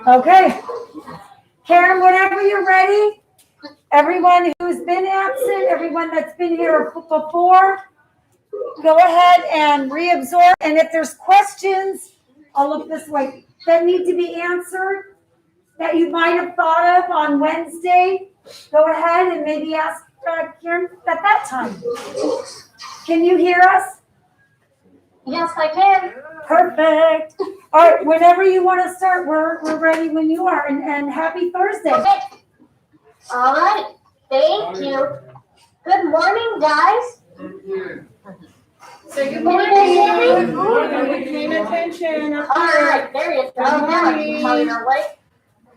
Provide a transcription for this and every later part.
Okay. Karen, whenever you're ready, everyone who's been absent, everyone that's been here before, go ahead and reabsorb. And if there's questions, I'll look this way, that need to be answered, that you might have thought of on Wednesday, go ahead and maybe ask Karen at that time. Can you hear us? Yes, I can. Perfect. All right, whenever you want to start, we're ready when you are. And happy Thursday. Okay. All right. Thank you. Good morning, guys. Say good morning. Good morning. We're paying attention. All right, there you go. Now I can tell you're awake.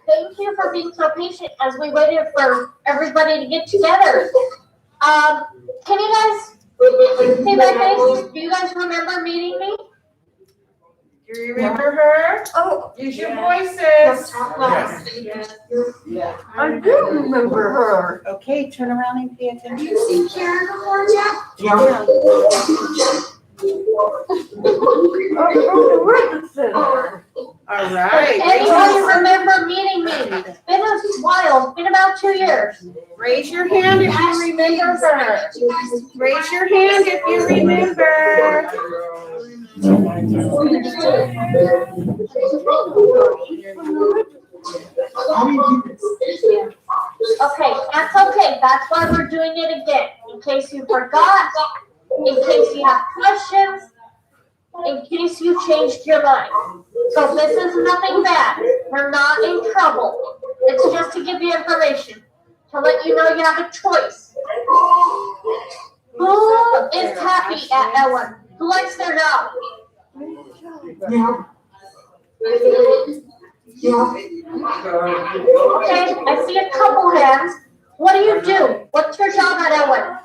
Thank you for being so patient as we waited for everybody to get together. Can you guys see my face? Do you guys remember meeting me? Do you remember her? Oh, Use your voices. Yes. Yeah. I do remember her. Okay, turn around and pay attention. You see Karen before, Jack? Yeah. All right. Anybody remember meeting me? It's been a while. It's been about 2 years. Raise your hand if you remember her. Raise your hand if you remember. Okay, that's okay. That's why we're doing it again. In case you forgot, in case you have questions, in case you changed your mind. So this is nothing bad. We're not in trouble. It's just to give you information, to let you know you have a choice. Who is happy at Ellen? Who likes their job? Okay, I see a couple hands. What do? What's your job at Ellen?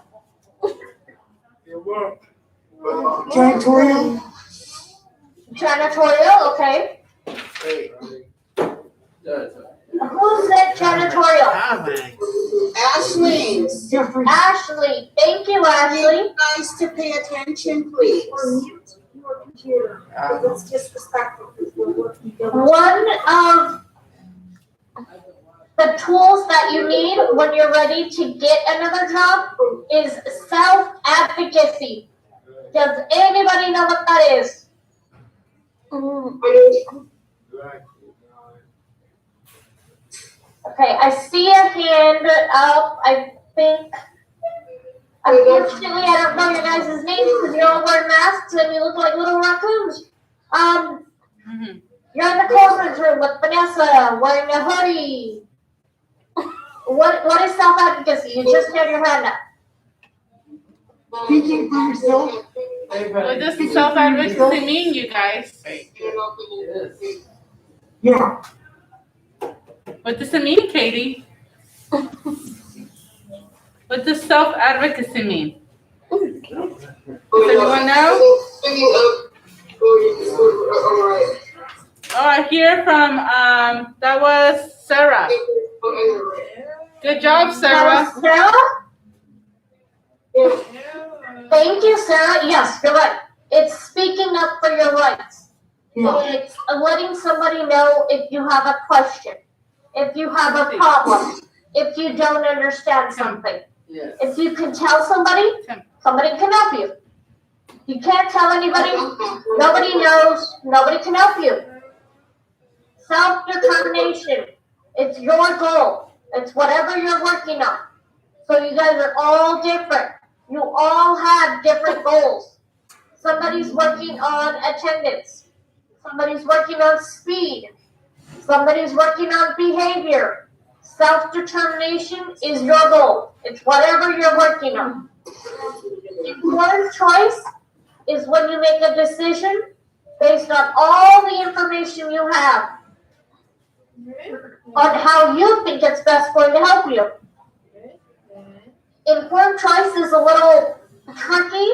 Janitorial. Janitorial, okay. Who's at janitorial? Ashley. Ashley. Thank you, Ashley. Nice to pay attention, please. It's disrespectful because we're working. One of the tools that you need when you're ready to get another job is self-advocacy. Does anybody know what that is? Okay, I see a hand up. I think, unfortunately, I don't know your guys' names because you're all wearing masks and you look like little raccoons. You're in the conference room with Vanessa wearing a hoodie. What is self-advocacy? You just had your hand up. Speaking for yourself. What does self-advocacy mean, you guys? Yeah. What does it mean, Katie? What does self-advocacy mean? Does anyone know? Oh, I hear from, that was Sarah. Good job, Sarah. Sarah? Thank you, Sarah. Yes, you're right. It's speaking up for your rights. It's letting somebody know if you have a question, if you have a problem, if you don't understand something. If you can tell somebody, somebody can help you. You can't tell anybody, nobody knows, nobody can help you. Self-determination. It's your goal. It's whatever you're working on. So you guys are all different. You all have different goals. Somebody's working on attendance. Somebody's working on speed. Somebody's working on behavior. Self-determination is your goal. It's whatever you're working on. Informed choice is when you make a decision based on all the information you have on how you think it's best going to help you. Informed choice is a little tricky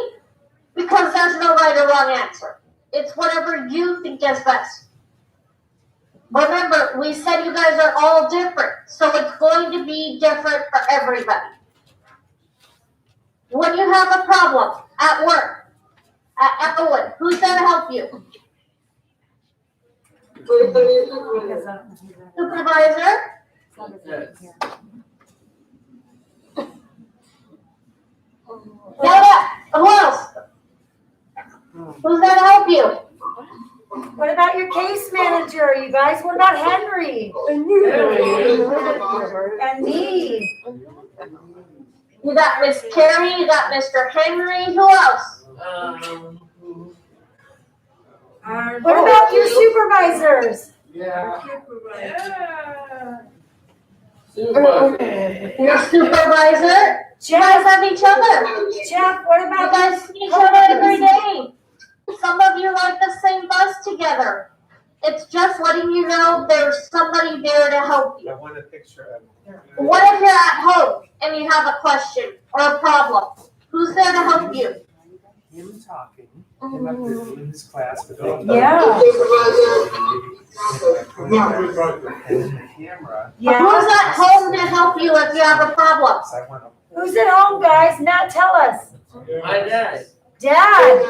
because there's no right or wrong answer. It's whatever you think is best. Remember, we said you guys are all different, so it's going to be different for everybody. When you have a problem at work, at Ellen, who's there to help you? Supervisor? Yeah, who else? Who's there to help you? What about your case manager, you guys? What about Henry? And me? You got Miss Carrie, you got Mr. Henry, who else? What about your supervisors? Your supervisor? You guys Jeff, have each other. Jeff, what You about guys see each other every day. Some of you ride the same bus together. It's just letting you know there's somebody there to help you. I want a picture of it. What if you're at home and you have a question or a problem? Who's there to help you? Him talking, him up there doing his class, but then Yeah. and the camera. Yeah. Who's at home to help you if you have a problem? So I want to. Who's at home, guys? Matt, tell us. My dad. Dad.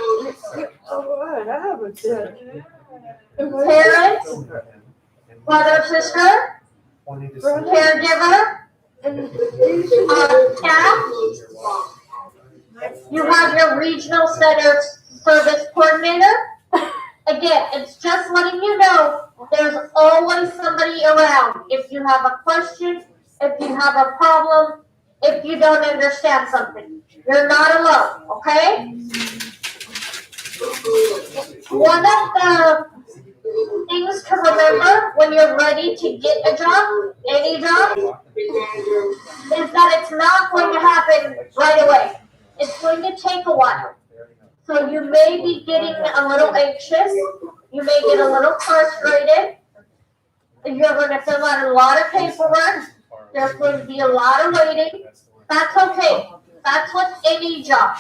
Parents, film him and brother, sister, wanting to see caregiver, staff. You have your regional center service coordinator. Again, it's just letting you know there's always somebody around. If you have a question, if you have a problem, if you don't understand something, you're not alone, okay? One of the things to remember when you're ready to get a job, any job, is that it's not going to happen right away. It's going to take a while. So you may be getting a little anxious. You may get a little frustrated. You're going to fill out a lot of paperwork. There's going to be a lot of waiting. That's okay. That's with any job.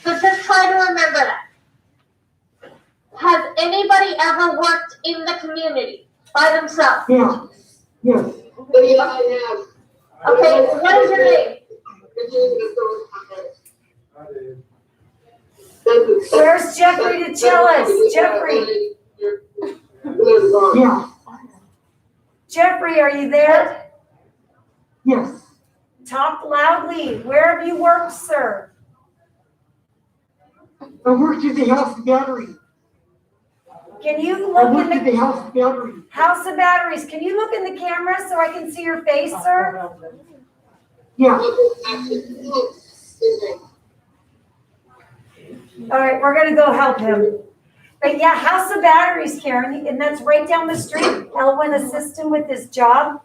So just try to remember that. Has anybody ever worked in the community by themselves? Yeah. Yes. Okay, what is your name? Where's Jeffrey to tell us? Jeffrey. Yeah. Jeffrey, are you there? Yes. Talk loudly. Where have you worked, sir? I worked at the House of Battery. Can you I look worked in at the the House of Battery. House of Batteries? Can you look in the camera so I can see your face, sir? Yeah. All right, we're gonna go help him. But yeah, House of Batteries, Karen, and that's right down the street. Elwin assist him with his job.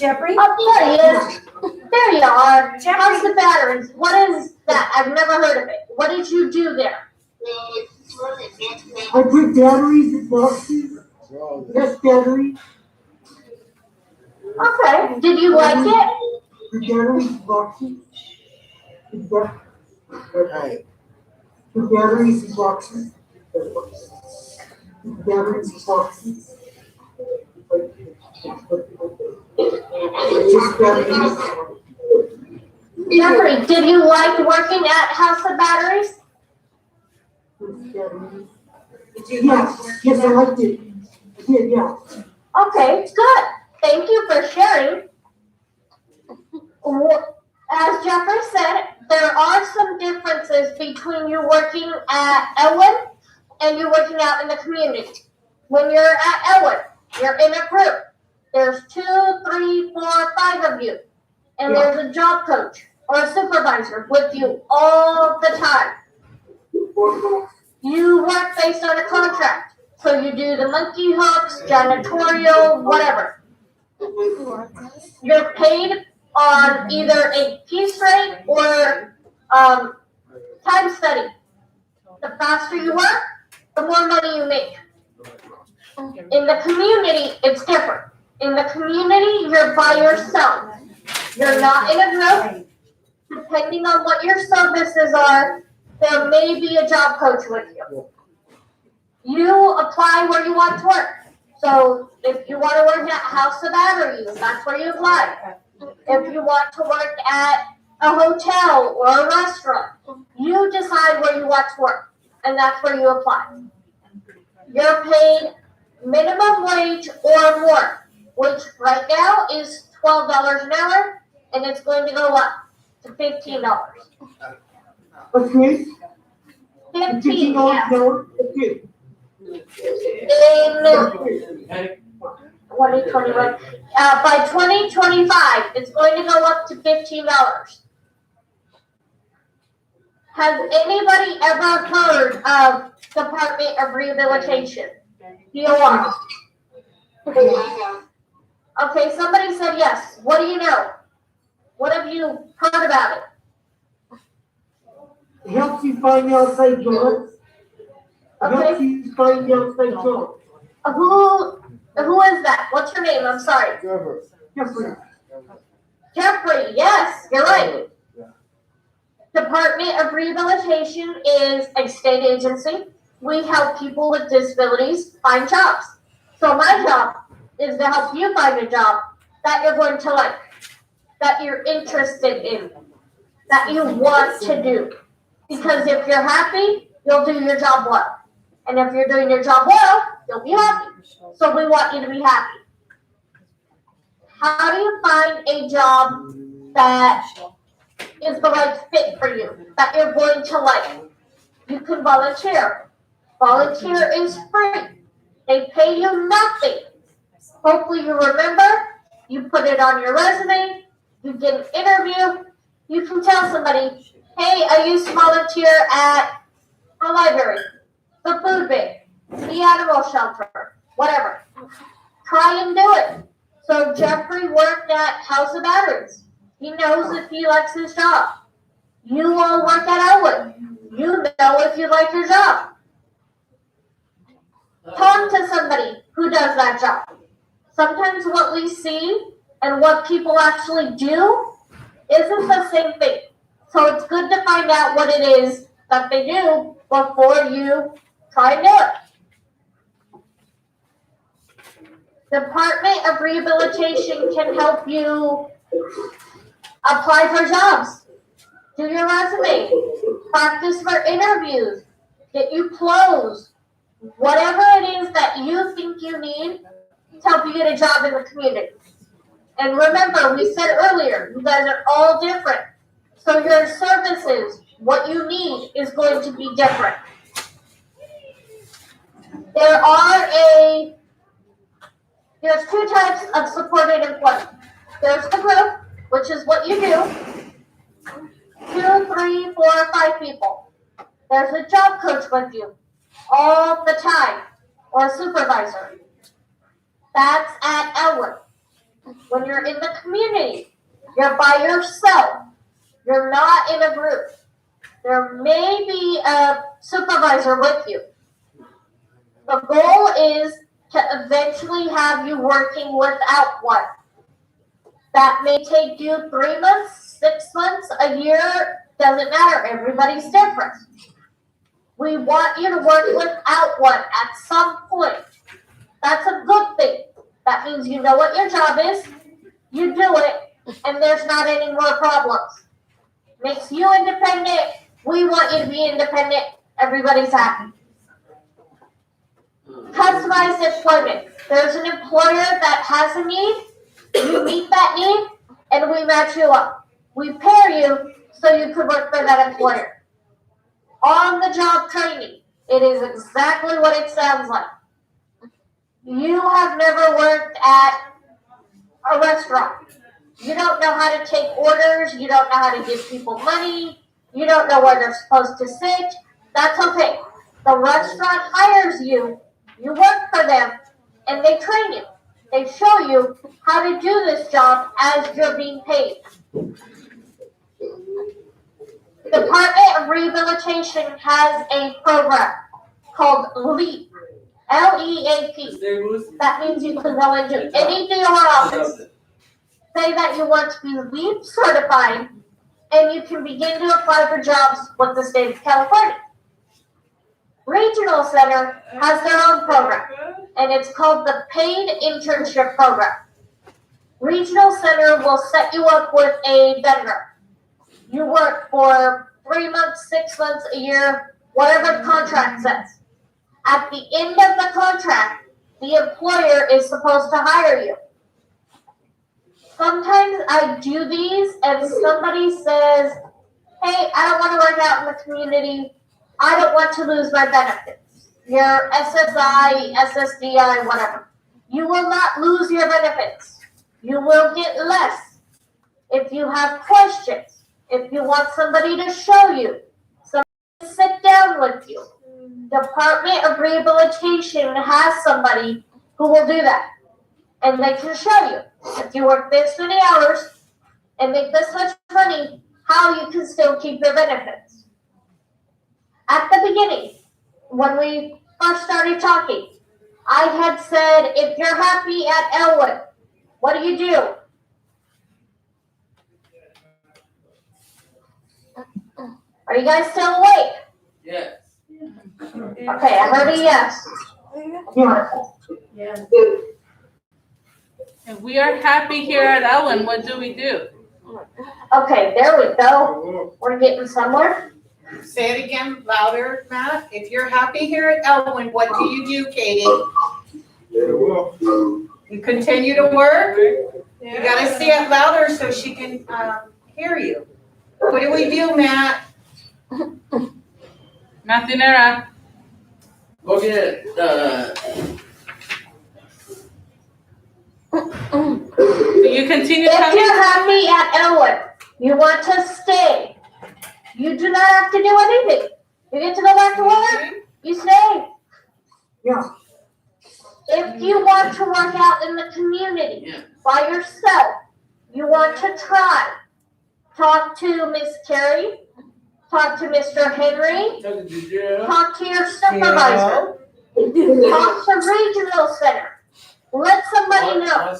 Jeffrey? Oh, there he is. There you are. How's the batteries? What is that? I've never heard of it. What did you do there? I put batteries in boxes. Yes, battery. Okay. Did you like it? The batteries in boxes. The batteries in boxes. The batteries in boxes. Just batteries. Jeffrey, did you like working at House of Batteries? Yes, yes, I liked it. I did, yeah. Okay, good. Thank you for sharing. As Jeffrey said, there are some differences between you working at Elwin and you working out in the community. When you're at Elwin, you're in a group. There's 2, 3, 4, 5 of you. And there's a job coach or a supervisor with you all the time. You work based on a contract. So you do the monkey hooks, janitorial, whatever. You're paid on either a piece rate or time study. The faster you work, the more money you make. In the community, it's different. In the community, you're by yourself. You're not in a group. Depending on what your services are, there may be a job coach with you. You apply where you want to work. So if you want to work at House of Batteries, that's where you apply. If you want to work at a hotel or a restaurant, you decide where you want to work, and that's where you apply. You're paid minimum wage or more, which right now is $12 an hour, and it's going to go up to $15. Okay, $15, $15 yeah. an hour, okay. In 2021, by 2025, it's going to go up to $15. Has anybody ever heard of Department of Rehabilitation? DOR. Okay, somebody said yes. What do you know? What have you heard about it? It helps you find outside jobs. It Okay. helps you find outside jobs. Who is that? What's your name? I'm sorry. Jeffrey, Jeffrey, yes, you're right. Department of Rehabilitation is a state agency. We help people with disabilities find jobs. So my job is to help you find a job that you're going to like, that you're interested in, that you want to do. Because if you're happy, you'll do your job well. And if you're doing your job well, you'll be happy. So we want you to be happy. How do you find a job that is the right fit for you, that you're going to like? You can volunteer. Volunteer is free. They pay you nothing. Hopefully you remember, you put it on your resume, you get an interview, you can tell somebody, hey, I used to volunteer at the library, the food bank, the animal shelter, whatever. Try and do it. So Jeffrey worked at House of Veterans. He knows if he likes his job. You all work at Elwood. You know if you like your job. Talk to somebody who does that job. Sometimes what we see and what people actually do isn't the same thing. So it's good to find out what it is that they do before you try and do it. Department of Rehabilitation can help you apply for jobs, do your resume, practice for interviews, get you closed, whatever it is that you think you need to help you get a job in the community. And remember, we said earlier, you guys are all different. So your services, what you need, is going to be different. There's two types of supported employment. There's the group, which is what you do. 2, 3, 4, 5 people. There's a job coach with you all the time, or a supervisor. That's at Elwood. When you're in the community, you're by yourself. You're not in a group. There may be a supervisor with you. The goal is to eventually have you working without one. That may take you 3 months, 6 months, a year, doesn't matter. Everybody's different. We want you to work without one at some point. That's a good thing. That means you know what your job is, you do it, and there's not any more problems. Makes you independent. We want you to be independent. Everybody's happy. Customized employment. There's an employer that has a need, you meet that need, and we match you up. We pair you so you could work for that employer. On-the-job training. It is exactly what it sounds like. You have never worked at a restaurant. You don't know how to take orders. You don't know how to give people money. You don't know where they're supposed to sit. That's okay. The restaurant hires you. You work for them, and they train you. They show you how to do this job as you're being paid. Department of Rehabilitation has a program called LEAP, L-E-A-P. That means you can go into any DOR office, say that you want to be LEAP certified, and you can begin to apply for jobs with the state of California. Regional Center has their own program, and it's called the Paid Internship Program. Regional Center will set you up with a vendor. You work for 3 months, 6 months, a year, whatever the contract says. At the end of the contract, the employer is supposed to hire you. Sometimes I do these and somebody says, hey, I don't want to work out in the community. I don't want to lose my benefits. Your SSI, SSDI, whatever. You will not lose your benefits. You will get less. If you have questions, if you want somebody to show you, somebody to sit down with you, Department of Rehabilitation has somebody who will do that. And they can show you, if you work this many hours and make this much money, how you can still keep your benefits. At the beginning, when we first started talking, I had said, if you're happy at Elwood, what do? Are you guys still awake? Yes. Okay, I heard a yes. Yeah. If we are happy here at Ellen, what do we do? Okay, there we go. We're getting somewhere. Say it again louder, Matt. If you're happy here at Elwyn, what do you do, Katie? You continue to work? You gotta say it louder so she can hear you. What do we do, Matt? Matinera. Go get Do you continue If coming? you're happy at Elwood, you want to stay. You do not have to do anything. You get to go back to work, you stay. Yeah. If you want to work out in the community by yourself, you want to try. Talk to Miss Carrie, talk to Mr. Henry, talk to your supervisor, talk to Regional Center. Let somebody know.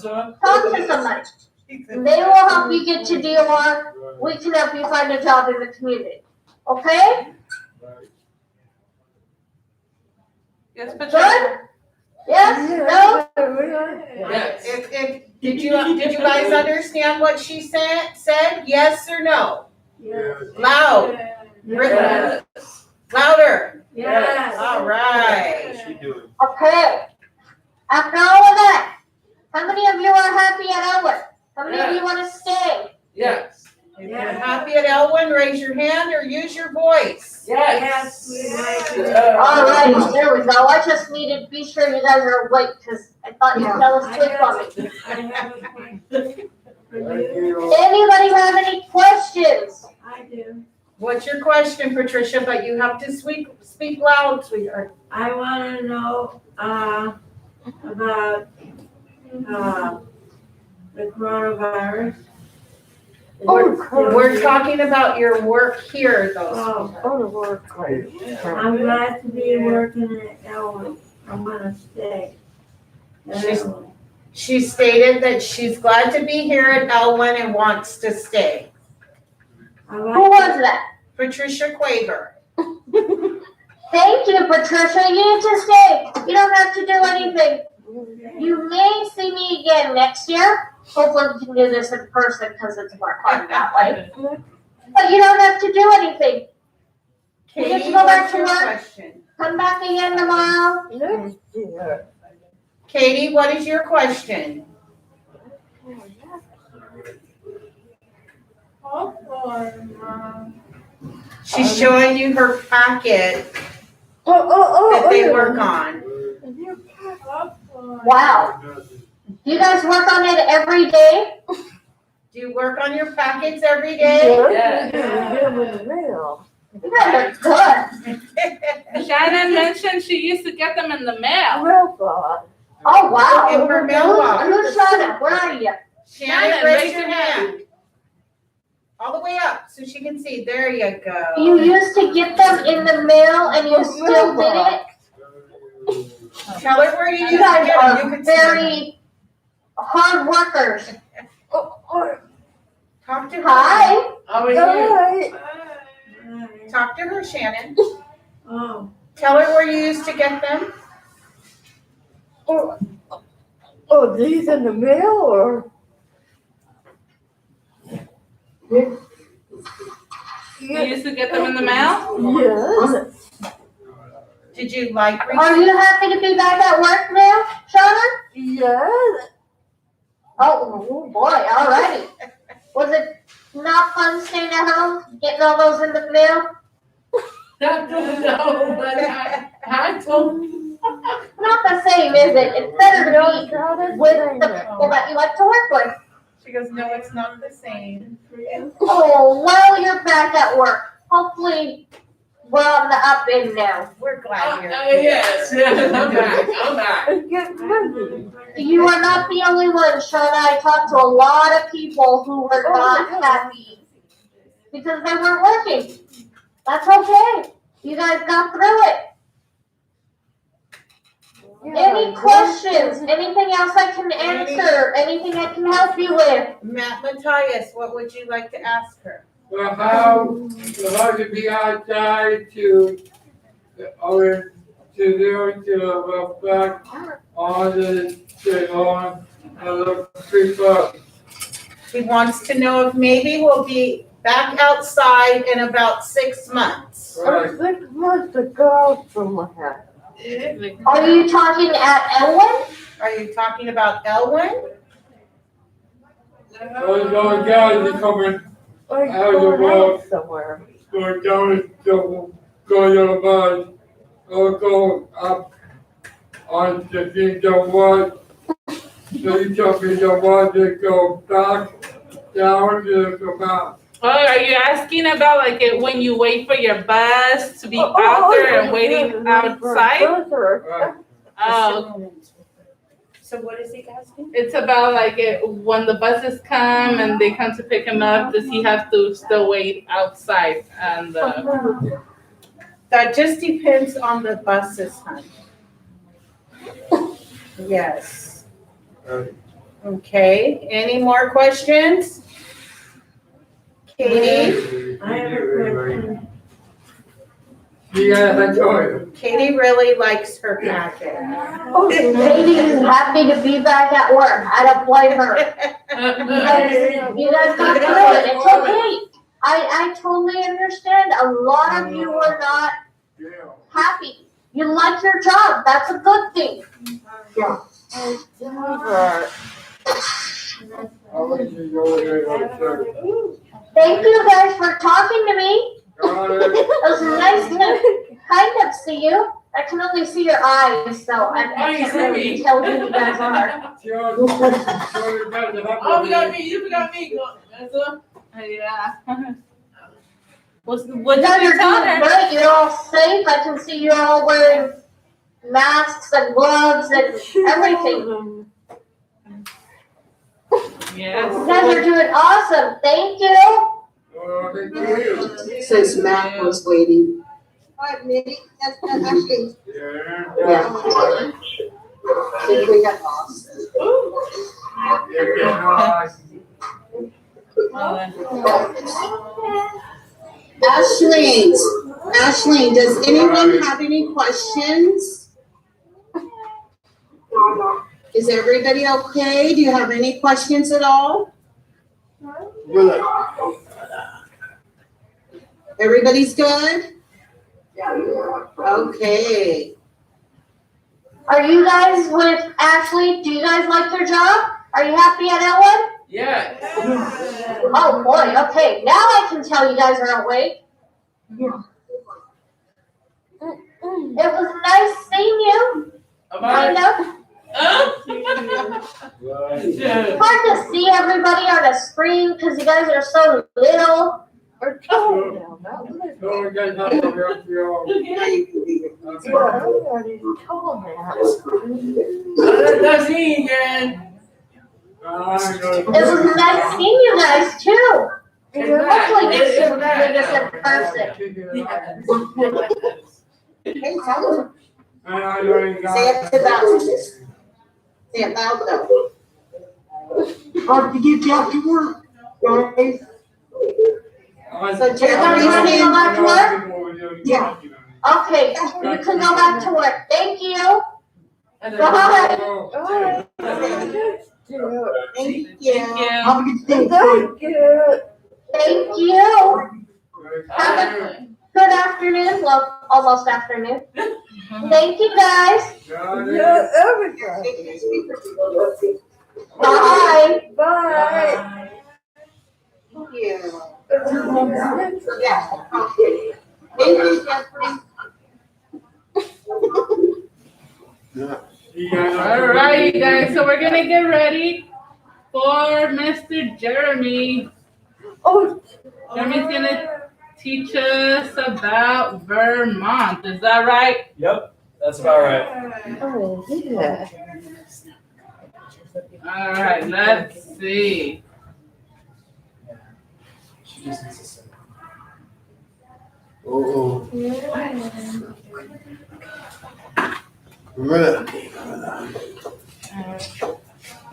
Talk to somebody. They will help you get to DOR. We can help you find a job in the community. Okay? Yes, Patricia. Yes? No? Yes. Did you guys understand what she said? Yes or no? Loud. Yes. Louder. Yes. All right. Okay. After all of that, how many of you are happy at Elwood? How many of you want to stay? Yes. If you're happy at Elwyn, raise your hand or use your voice. Yes. All right, there we go. I just needed to be sure you guys are awake because I thought you fell asleep on me. Anybody have any questions? I do. What's your question, Patricia? But you have to speak loud, sweetheart. I want to know about the coronavirus. We're talking about your work here, though. I'm glad to be working at Elwood. I'm gonna stay. at Elwood. She stated that she's glad to be here at Elwyn and wants to stay. Who was that? Patricia Quaver. Thank you, Patricia. You need to stay. You don't have to do anything. You may see me again next year. Hopefully we can do this in person because it's more fun that way. But you don't have to do anything. You get to Katie, go back what's to your work. question? Come back again tomorrow. Katie, what is your question? She's showing you her packet that they work on. Wow. Do you guys work on it every day? Do you work on your packets every day? Yes. You guys are good. Shannon mentioned she used to get them in the mail. Oh, wow. In her mailbox. Who's Shannon? Where are you? Shannon, raise your hand. All the way up so she can see. There you go. You used to get them in the mail and you still did it? Tell her where you You used to guys get them. You are can see them. very hard workers. Talk to her. Hi. How are you? Talk to her, Shannon. Oh, Tell her where you used to get them. these in the mail or? You used to get them in the mail? Yes. Did you like? Are you happy to be back at work now, Shannon? Yes. Oh boy, alrighty. Was it not fun staying at home, getting all those in the mail? Not to know, but I told you. Not the same, is it? It's better to be with the people that you like to work with. She goes, no, it's not the same. Oh, well, you're back at work. Hopefully, we're on the up end now. We're glad you're Yes, I'm back. Get ready. You are not the only one, Shauna. I talked to a lot of people who were not happy because they weren't working. That's okay. You guys got through it. Any questions? Anything else I can answer? Anything I can help you with? Matt Matthias, what would you like to ask her? Well, how to be outside to reflect on the people. He wants to know if maybe we'll be back outside in about 6 months. Right. 6 months ago, somewhere. Are you talking at Elwyn? Are you talking about Elwyn? Those guys are coming, Like Out of the going world. out somewhere. going down to go to the bus, or go up on the thing to what. So you told me to want to go back down to the Vermont. Oh, are you asking about like it, when you wait for your bus to be out there and waiting outside? Right. Oh, So what is he asking? it's about like it, when the buses come and they come to pick him up, does he have to still wait outside? And That just depends on the buses, honey. Yes. Right. Okay, any more questions? Katie? I have a question. Yeah, I told you. Katie really likes her packet. Katie is happy to be back at work. I don't blame her. You guys got through it. It's okay. I totally understand. A lot of you were not Yeah. happy. You like your job. That's a good thing. I'll let you go there. Thank you guys for talking to me. Got it. It was nice to kind of see you. I can only see your eyes, so I can't really tell who you guys are. Sure, Oh, we got me. You forgot me. That's all. yeah. What You did guys you are tell doing her? great. You're all safe. I can see you're all wearing masks and gloves and everything. Yes. You guys are doing awesome. Thank you. Since Matt was waiting. Alright, maybe, that's actually, Yeah. I think we got lost. Ashleen, does anyone have any questions? Is everybody okay? Do you have any questions at all? Everybody's good? Okay. Are you guys with Ashley? Do you guys like your job? Are you happy at Elwood? Yeah. Oh boy, okay. Now I can tell you guys are awake. It was nice seeing you. Kind of. Hard to see everybody on a screen because you guys are so little. Or tall now, not little. Everybody's tall now. That's me again. It was nice seeing you guys too. Hopefully next year we're gonna do this in person. Hey, tell them. Say it to loud. Say it loud though. hard to get you out to work, guys. So Everybody ready to go back to work? Yeah. Okay, you can go back to work. Thank you. Bye. Thank you. Have a good day. Thank you. Thank you. Have a good afternoon. Well, almost afternoon. Thank you guys. Yeah, everybody. Bye. Bye. Thank you. Yeah. Okay. Thank you, Jeffrey. All right, you guys. So we're gonna get ready for Mr. Jeremy. Oh. Jeremy's gonna teach us about Vermont. Is that right? Yep, that's about right. Oh, yeah. All right. Let's see. She just needs to say. Oh.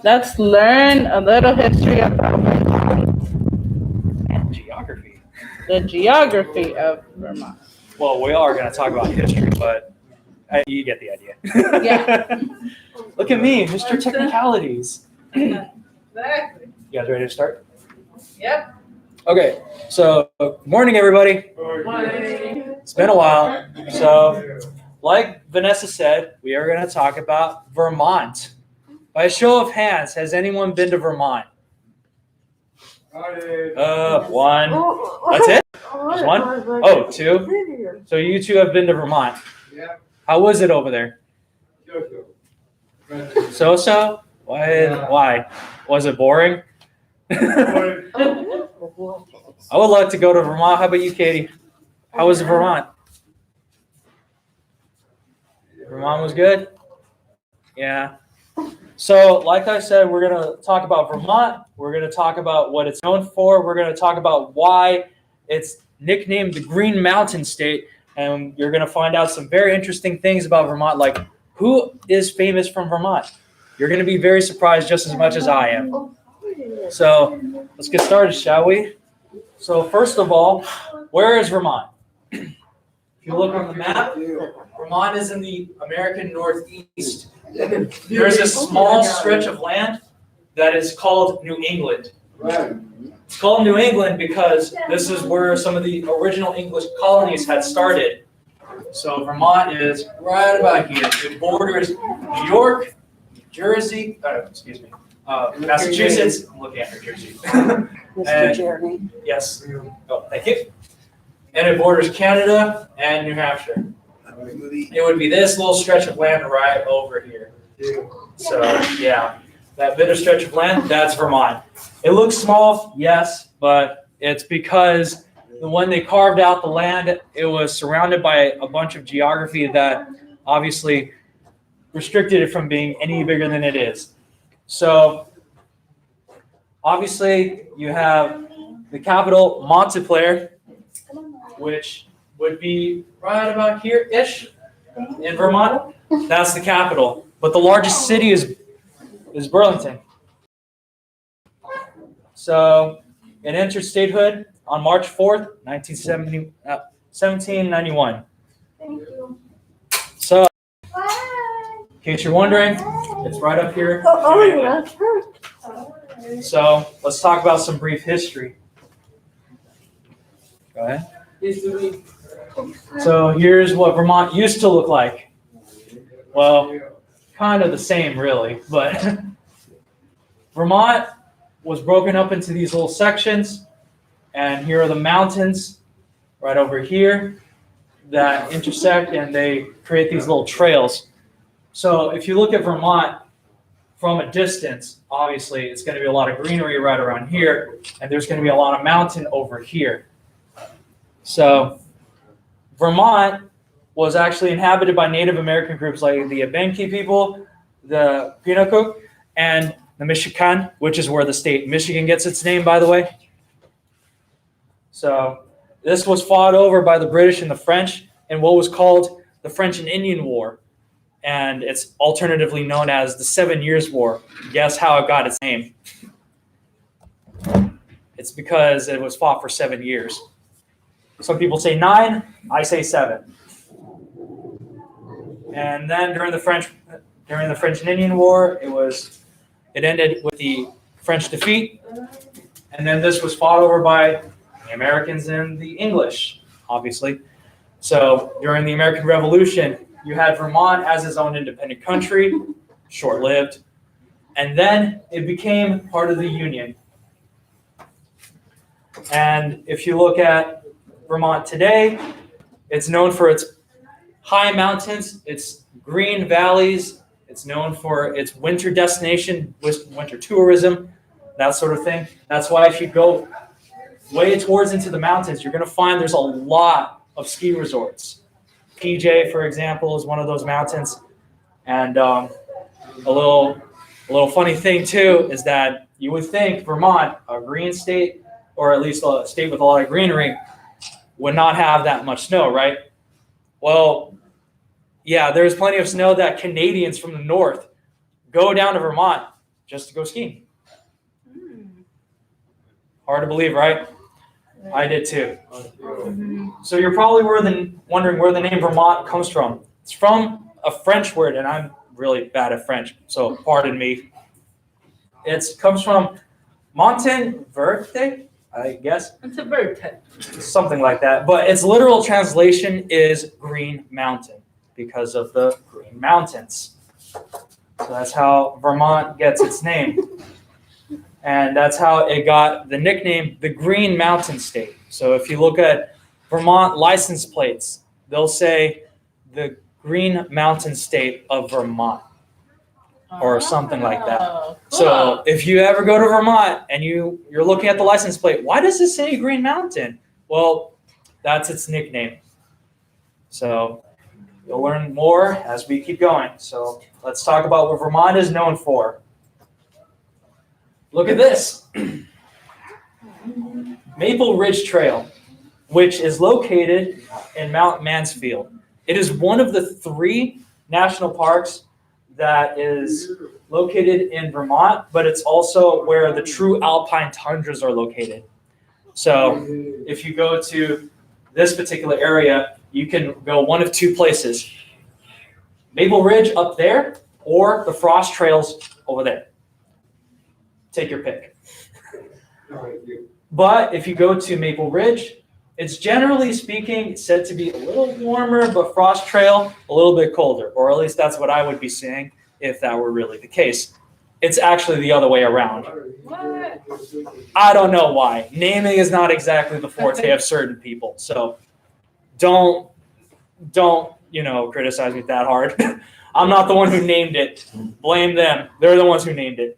Let's learn a little history about Vermont. Geography. The geography of Vermont. Well, we are going to talk about history, but you get the idea. Yeah. Look at me, Mr. Technicalities. Exactly. You guys ready to start? Yep. Okay, so morning, everybody. It's been a while. So, like Vanessa said, we are going to talk about Vermont. By a show of hands, has anyone been to Vermont? One. That's it? Just one? Oh, two? So you two have been to Vermont. Yeah. How was it over there? So-so? Why? Was it boring? I would like to go to Vermont. How about you, Katie? How was Vermont? Vermont was good? Yeah. So, like I said, we're going to talk about Vermont. We're going to talk about what it's known for. We're going to talk about why it's nicknamed the Green Mountain State. And you're going to find out some very interesting things about Vermont, like who is famous from Vermont. You're going to be very surprised just as much as I am. So, let's get started, shall we? So, first of all, where is Vermont? If you look on the map, Vermont is in the American Northeast. There's a small stretch of land that is called New England. It's called New England because this is where some of the original English colonies had started. So Vermont is right about here. It borders New York, Jersey, Massachusetts. I'm looking at New Jersey. Mr. Jeremy. Yes. Oh, thank you. And it borders Canada and New Hampshire. It would be this little stretch of land right over here. So, yeah, that bit of stretch of land, that's Vermont. It looks small, yes, but it's because when they carved out the land, it was surrounded by a bunch of geography that obviously restricted it from being any bigger than it is. So, obviously, you have the capital, Montpelier, which would be right about here-ish in Vermont. That's the capital. But the largest city is Burlington. So it entered statehood on March 4th, 1791. Thank you. So, Bye. in case you're wondering, it's right up here. Oh, yeah. So let's talk about some brief history. Go ahead. So here's what Vermont used to look like. Well, kind of the same, really, but Vermont was broken up into these little sections, and here are the mountains right over here that intersect, and they create these little trails. So if you look at Vermont from a distance, obviously it's going to be a lot of greenery right around here, and there's going to be a lot of mountain over here. So Vermont was actually inhabited by Native American groups like the Abenaki people, the Pinnacook, and the Michigan, which is where the state Michigan gets its name, by the way. So this was fought over by the British and the French in what was called the French and Indian War, and it's alternatively known as the 7 Years' War. Guess how it got its name? It's because it was fought for 7 years. Some people say 9, I say 7. And then during the French and Indian War, it ended with the French defeat, and then this was fought over by the Americans and the English, obviously. So during the American Revolution, you had Vermont as its own independent country, short-lived, and then it became part of the Union. And if you look at Vermont today, it's known for its high mountains, its green valleys. It's known for its winter destination, winter tourism, that sort of thing. That's why if you go way towards into the mountains, you're going to find there's a lot of ski resorts. PJ, for example, is one of those mountains. And a little funny thing too is that you would think Vermont, a green state, or at least a state with a lot of greenery, would not have that much snow, right? Well, yeah, there's plenty of snow that Canadians from the north go down to Vermont just to go skiing. Hard to believe, right? I did too. So you're probably wondering where the name Vermont comes from. It's from a French word, and I'm really bad at French, so pardon me. It comes from Montagne Verte, I guess. It's a bird. Something like that. But its literal translation is Green Mountain because of the Green Mountains. So that's how Vermont gets its name. And that's how it got the nickname the Green Mountain State. So if you look at Vermont license plates, they'll say the Green Mountain State of Vermont or something like that. Cool. So if you ever go to Vermont and you're looking at the license plate, why does it say Green Mountain? Well, that's its nickname. So you'll learn more as we keep going. So let's talk about what Vermont is known for. Look at this. Maple Ridge Trail, which is located in Mount Mansfield. It is one of the 3 national parks that is located in Vermont, but it's also where the true alpine tundras are located. So if you go to this particular area, you can go one of 2 places. Maple Ridge up there, or the frost trails over there. Take your pick. But if you go to Maple Ridge, it's generally speaking said to be a little warmer, but Frost Trail a little bit colder, or at least that's what I would be saying if that were really the case. It's actually the other way around. What? I don't know why. Naming is not exactly the forte of certain people, so don't criticize me that hard. I'm not the one who named it. Blame them. They're the ones who named it.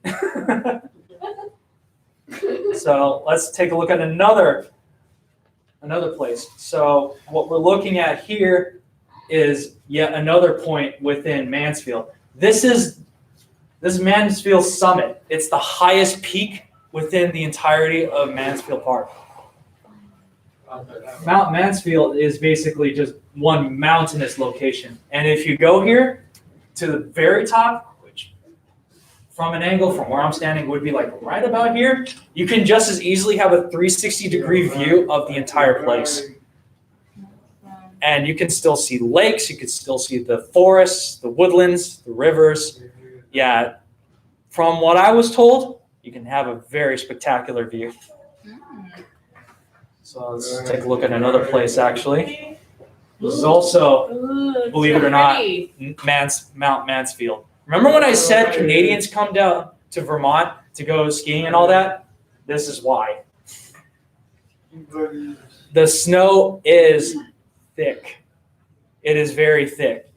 So let's take a look at another place. So what we're looking at here is yet another point within Mansfield. This is Mansfield Summit. It's the highest peak within the entirety of Mansfield Park. Mount Mansfield is basically just one mountainous location. And if you go here to the very top, which from an angle from where I'm standing would be like right about here, you can just as easily have a 360-degree view of the entire place. And you can still see lakes, you can still see the forests, the woodlands, the rivers. Yeah, from what I was told, you can have a very spectacular view. So let's take a look at another place actually. This is also, believe it or not, Mount Mansfield. Remember when I said Canadians come down to Vermont to go skiing and all that? This is why. The snow is thick. It is very thick.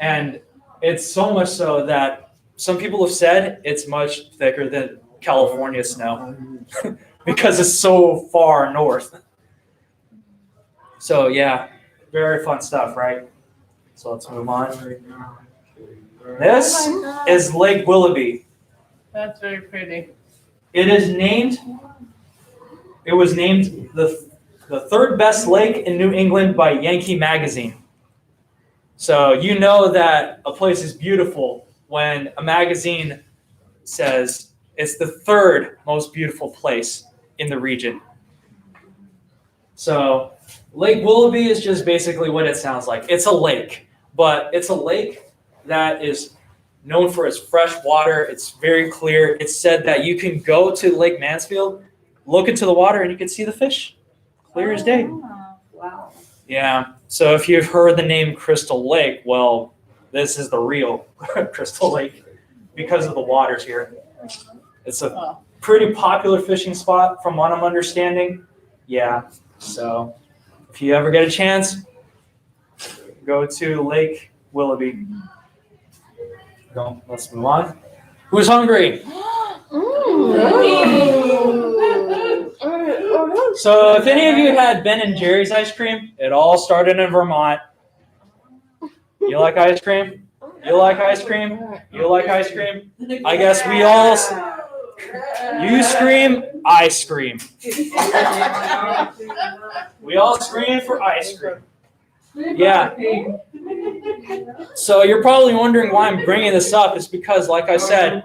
And it's so much so that some people have said it's much thicker than California snow because it's so far north. So yeah, very fun stuff, right? So let's move on. This is Lake Willoughby. That's very pretty. It was named the 3rd best lake in New England by Yankee Magazine. So you know that a place is beautiful when a magazine says it's the 3rd most beautiful place in the region. So Lake Willoughby is just basically what it sounds like. It's a lake, but it's a lake that is known for its fresh water. It's very clear. It's said that you can go to Lake Mansfield, look into the water, and you can see the fish clear as day. Wow. Yeah. So if you've heard the name Crystal Lake, well, this is the real Crystal Lake because of the waters here. It's a pretty popular fishing spot from what I'm understanding. Yeah, so if you ever get a chance, go to Lake Willoughby. Go, let's move on. Who's hungry? So if any of you had Ben & Jerry's ice cream, it all started in Vermont. You like ice cream? You like ice cream? You like ice cream? I guess we all, you scream, I scream. We all scream for ice cream. Yeah. So you're probably wondering why I'm bringing this up. It's because, like I said,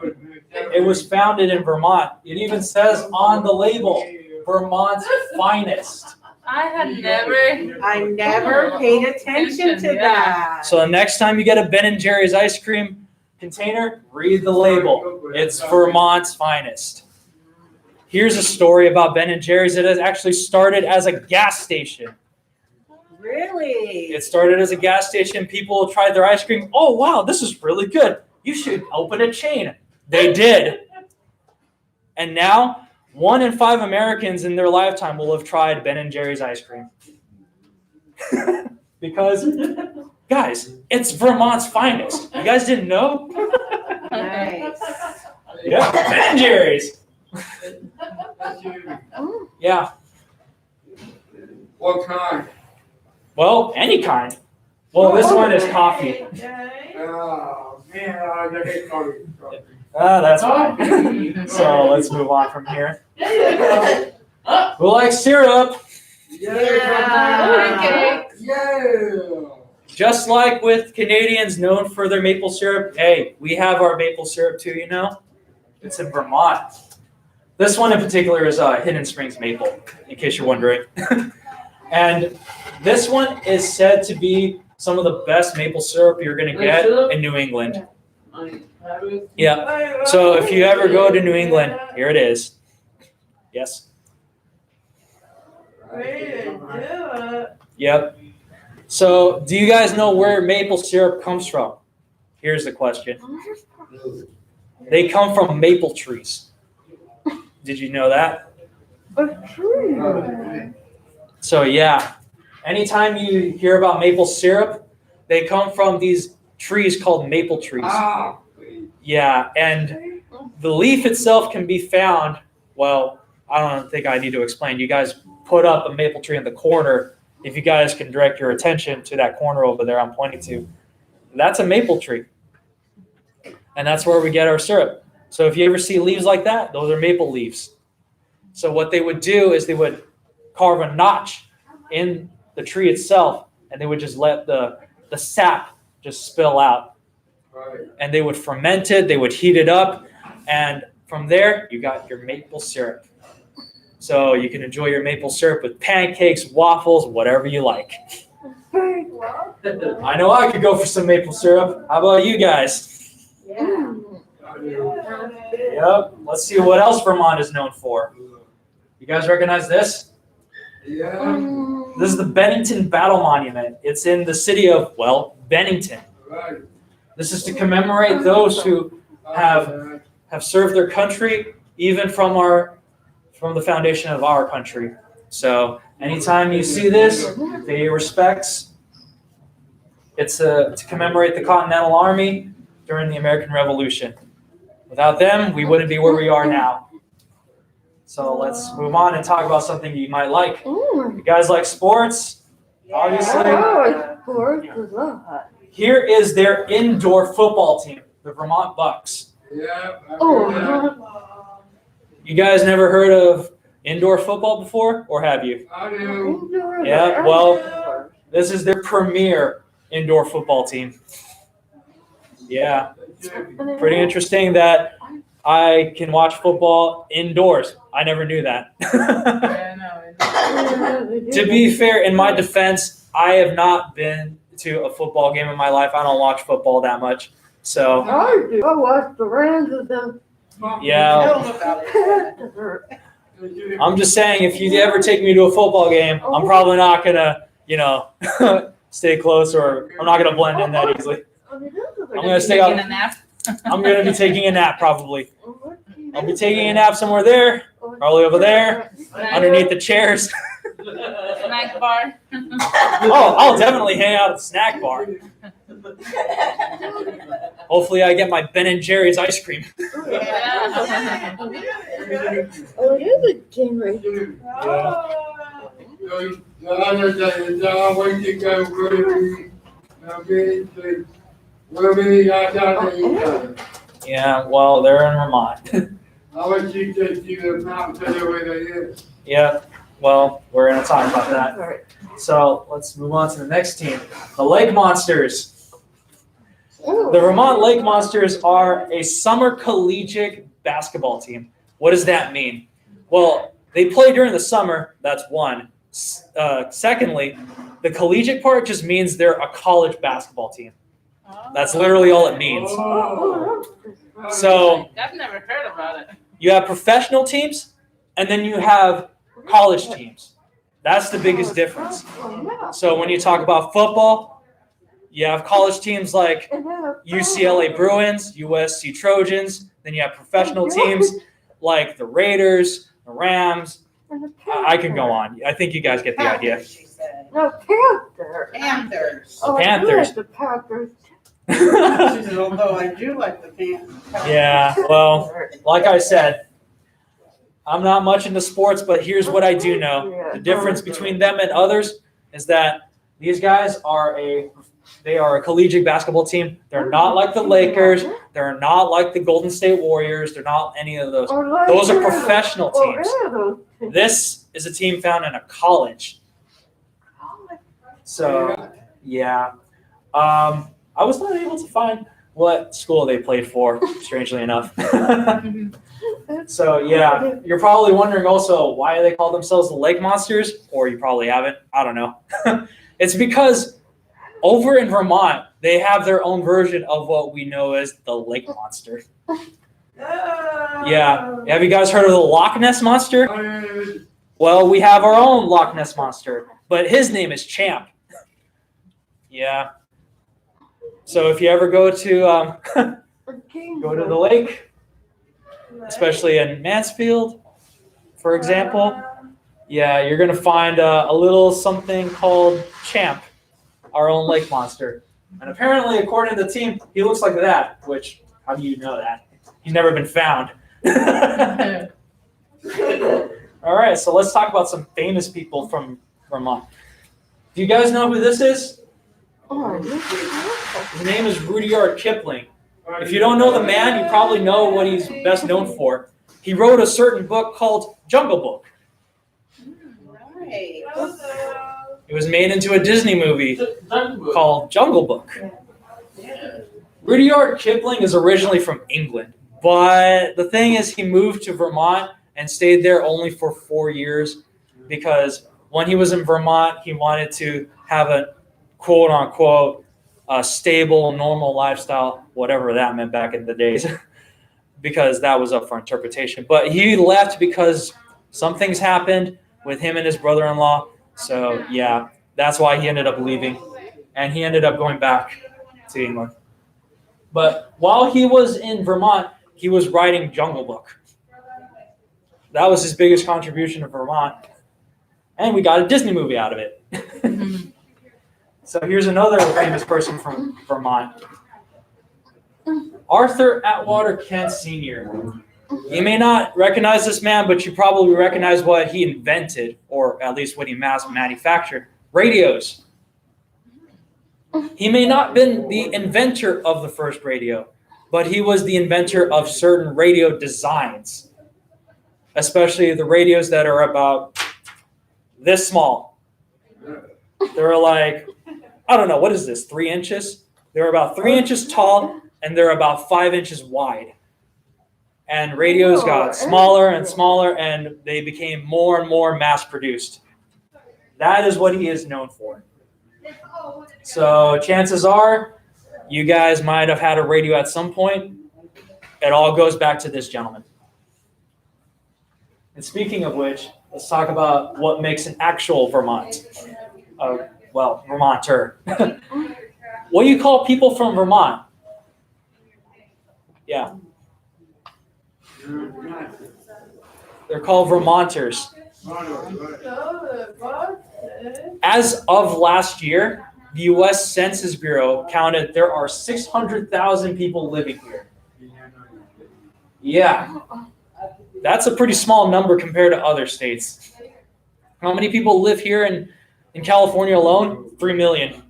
it was founded in Vermont. It even says on the label, Vermont's finest. I never paid attention to that. So the next time you get a Ben & Jerry's ice cream container, read the label. It's Vermont's finest. Here's a story about Ben & Jerry's. It has actually started as a gas station. Really? It started as a gas station. People tried their ice cream. Oh, wow, this is really good. You should open a chain. They did. And now, 1 in 5 Americans in their lifetime will have tried Ben & Jerry's ice cream. Because, guys, it's Vermont's finest. You guys didn't know? Nice. Yeah, Ben & Jerry's. Yeah. What kind? Well, any kind. Well, this one is coffee. Oh, man, I hate coffee. That's fine. So let's move on from here. Who likes syrup? Yeah. Just like with Canadians known for their maple syrup, hey, we have our maple syrup too, you know? It's in Vermont. This one in particular is Hidden Springs maple, in case you're wondering. And this one is said to be some of the best maple syrup you're going to get in New England. Yeah. So if you ever go to New England, here it is. Yes. Yep. So do you guys know where maple syrup comes from? Here's the question. They come from maple trees. Did you know that? So yeah, anytime you hear about maple syrup, they come from these trees called maple trees. Yeah, and the leaf itself can be found, well, I don't think I need to explain. You guys put up a maple tree in the corner. If you guys can direct your attention to that corner over there I'm pointing to, that's a maple tree. And that's where we get our syrup. So if you ever see leaves like that, those are maple leaves. So what they would do is they would carve a notch in the tree itself, and they would just let the sap just spill out. And they would ferment it, they would heat it up, and from there, you got your maple syrup. So you can enjoy your maple syrup with pancakes, waffles, whatever you like. I know I could go for some maple syrup. How about you guys? Yeah. Yep. Let's see what else Vermont is known for. You guys recognize this? Yeah. This is the Bennington Battle Monument. It's in the city of, well, Bennington. Right. This is to commemorate those who have served their country, even from the foundation of our country. So anytime you see this, pay your respects. It's to commemorate the Continental Army during the American Revolution. Without them, we wouldn't be where we are now. So let's move on and talk about something you might like. You guys like sports? Obviously. Here is their indoor football team, the Vermont Bucks. Yeah. You guys never heard of indoor football before, or have you? I do. Yeah, well, this is their premier indoor football team. Yeah, it's pretty interesting that I can watch football indoors. I never knew that. To be fair, in my defense, I have not been to a football game in my life. I don't watch football that much. So I do. I watch the Rams and them. yeah, I'm just saying, if you ever take me to a football game, I'm probably not gonna, stay close, or I'm not gonna blend in that easily. I'm gonna stay Taking out. a nap. I'm gonna be taking a nap probably. I'll be taking a nap somewhere there, probably over there, underneath the chairs. Snack bar. Oh, I'll definitely hang out at the snack bar. Hopefully, I get my Ben and Jerry's ice cream. Yeah. Oh, it is a game right The other day, is always to go Willoughby, I got it. Yeah, well, they're in Vermont. I want you to see the mountain to the way they is. Yeah, well, we're gonna talk about that. So let's move on to the next team, the Lake Monsters. The Vermont Lake Monsters are a summer collegiate basketball team. What does that mean? Well, they play during the summer, that's one. Secondly, the collegiate part just means they're a college basketball team. That's literally all it means. So I've never heard about it. you have professional teams, and then you have college teams. That's the biggest difference. So when you talk about football, you have college teams like UCLA Bruins, USC Trojans. Then you have professional teams like the Raiders, the Rams. I can go on. I think you guys get the idea. She said. No, Panthers. Panthers. Oh, Panthers. I do like the Panthers. She said, although I do like the Panthers. Yeah, well, like I said, I'm not much into sports, but here's what I do know. The difference between them and others is that these guys are a collegiate basketball team. They're not like the Lakers. They're not like the Golden State Warriors. They're not any of those. Those are professional teams. This is a team found in a college. So, yeah. I was not able to find what school they played for, strangely enough. So, yeah, you're probably wondering also why they call themselves the Lake Monsters, or you probably haven't. I don't know. It's because over in Vermont, they have their own version of what we know as the Lake Monster. Yeah. Have you guys heard of the Loch Ness Monster? Well, we have our own Loch Ness Monster, but his name is Champ. Yeah. So if you ever go to the lake, especially in Mansfield, for example, yeah, you're gonna find a little something called Champ, our own lake monster. And apparently, according to the team, he looks like that. Which, how do you know that? He's never been found. All right, so let's talk about some famous people from Vermont. Do you guys know who this is? His name is Rudyard Kipling. If you don't know the man, you probably know what he's best known for. He wrote a certain book called Jungle Book. Right. It was made into a Disney movie called Jungle Book. Rudyard Kipling is originally from England, but the thing is he moved to Vermont and stayed there only for 4 years because when he was in Vermont, he wanted to have a quote-unquote stable, normal lifestyle, whatever that meant back in the days, because that was up for interpretation. But he left because some things happened with him and his brother-in-law. So, yeah, that's why he ended up leaving. And he ended up going back to England. But while he was in Vermont, he was writing Jungle Book. That was his biggest contribution to Vermont. And we got a Disney movie out of it. So here's another famous person from Vermont. Arthur Atwater Kent Sr. You may not recognize this man, but you probably recognize what he invented, or at least what he mass manufactured, radios. He may not have been the inventor of the first radio, but he was the inventor of certain radio designs, especially the radios that are about this small. They're like, I don't know, what is this, 3 inches? They're about 3 inches tall, and they're about 5 inches wide. And radios got smaller and smaller, and they became more and more mass-produced. That is what he is known for. So chances are, you guys might have had a radio at some point. It all goes back to this gentleman. And speaking of which, let's talk about what makes an actual Vermonter. What do you call people from Vermont? Yeah. They're called Vermonters. As of last year, the U.S. Census Bureau counted there are 600,000 people living here. Yeah. That's a pretty small number compared to other states. How many people live here in California alone? 3 million.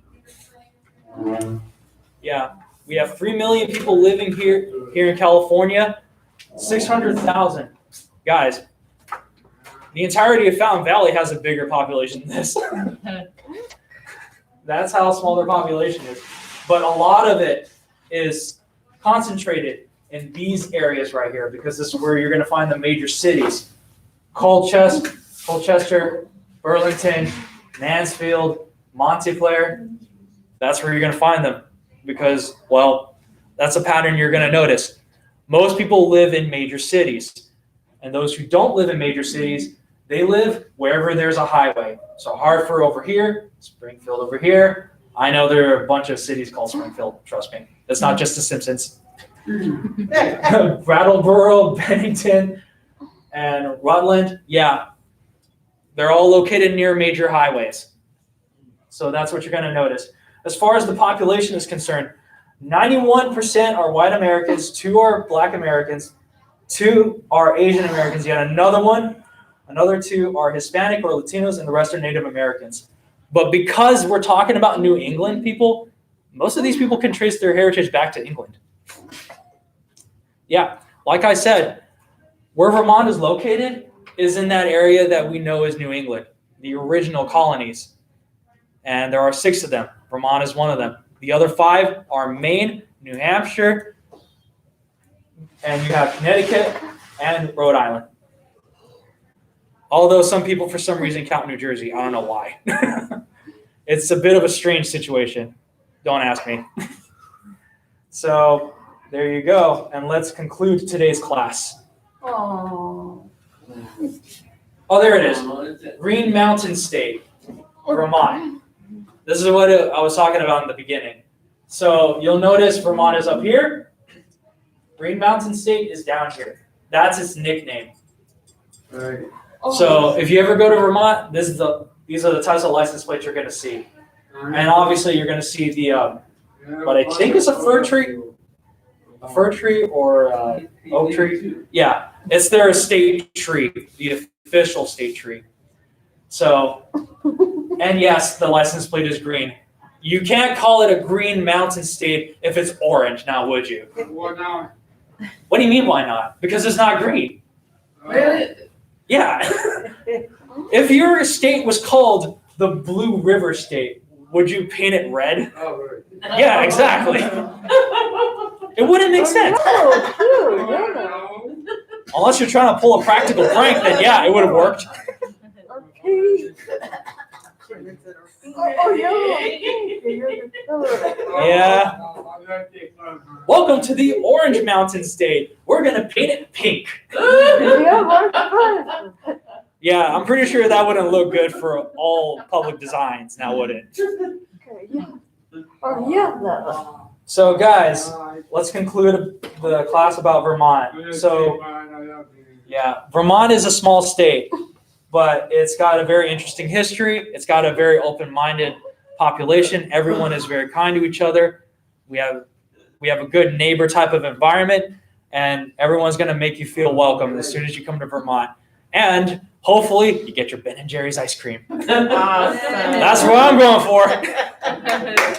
Yeah. We have 3 million people living here in California. 600,000. Guys, the entirety of Fountain Valley has a bigger population than this. That's how small their population is. But a lot of it is concentrated in these areas right here because this is where you're going to find the major cities. Colchester, Burlington, Mansfield, Montclair. That's where you're going to find them because, well, that's a pattern you're going to notice. Most people live in major cities. And those who don't live in major cities, they live wherever there's a highway. So Hartford over here, Springfield over here. I know there are a bunch of cities called Springfield, trust me. It's not just the Simpsons. Brattleboro, Bennington, and Rutland, yeah. They're all located near major highways. So that's what you're going to notice. As far as the population is concerned, 91% are white Americans, 2 are black Americans, 2 are Asian Americans, yet another 2 are Hispanic or Latinos, and the rest are Native Americans. But because we're talking about New England people, most of these people can trace their heritage back to England. Yeah, like I said, where Vermont is located is in that area that we know as New England, the original colonies. And there are 6 of them. Vermont is one of them. The other 5 are Maine, New Hampshire, and you have Connecticut and Rhode Island. Although some people, for some reason, count New Jersey. I don't know why. It's a bit of a strange situation. Don't ask me. So there you go. And let's conclude today's class. Oh. Oh, there it is. Green Mountain State, Vermont. This is what I was talking about in the beginning. So you'll notice Vermont is up here. Green Mountain State is down here. That's its nickname. Right. So if you ever go to Vermont, these are the types of license plates you're going to see. And obviously you're going to see the, what I think is a fir tree or oak tree. Yeah, it's their state tree, the official state tree. So, and yes, the license plate is green. You can't call it a Green Mountain State if it's orange, now would you? Why not? What do you mean, why not? Because it's not green. Really? Yeah. If your state was called the Blue River State, would you paint it red? Oh, right. Yeah, exactly. It wouldn't make sense. Unless you're trying to pull a practical prank, then yeah, it would have worked. Yeah. Welcome to the Orange Mountain State. We're going to paint it pink. Yeah, I'm pretty sure that wouldn't look good for all public designs, now would it? So guys, let's conclude the class about Vermont. So yeah, Vermont is a small state, but it's got a very interesting history. It's got a very open-minded population. Everyone is very kind to each other. We have a good neighbor type of environment, and everyone's going to make you feel welcome as soon as you come to Vermont. And hopefully you get your Ben & Jerry's ice cream. Awesome. That's what I'm going for.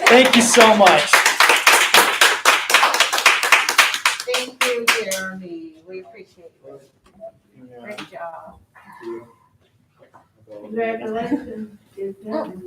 Thank you so much. Thank you, Jeremy. We appreciate it. Great job. Congratulations.